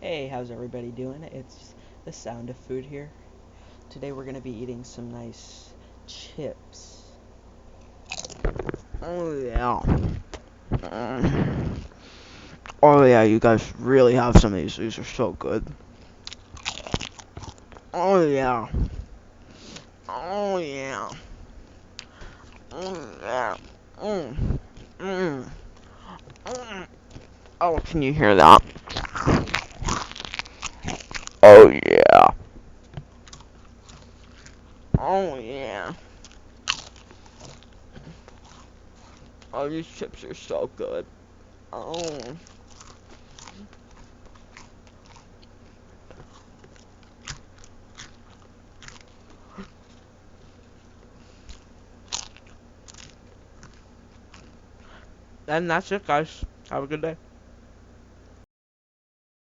Hey, how's everybody doing? It's the Sound of Food here. Today we're gonna be eating some nice chips. Oh yeah. Oh yeah, you guys really have some of these. These are so good. Oh yeah. Oh yeah. Oh yeah. Mm. Mm. Mm. Oh, can you hear that? Oh yeah. Oh yeah. Oh, these chips are so good. Oh. And that's it, guys. Have a good day.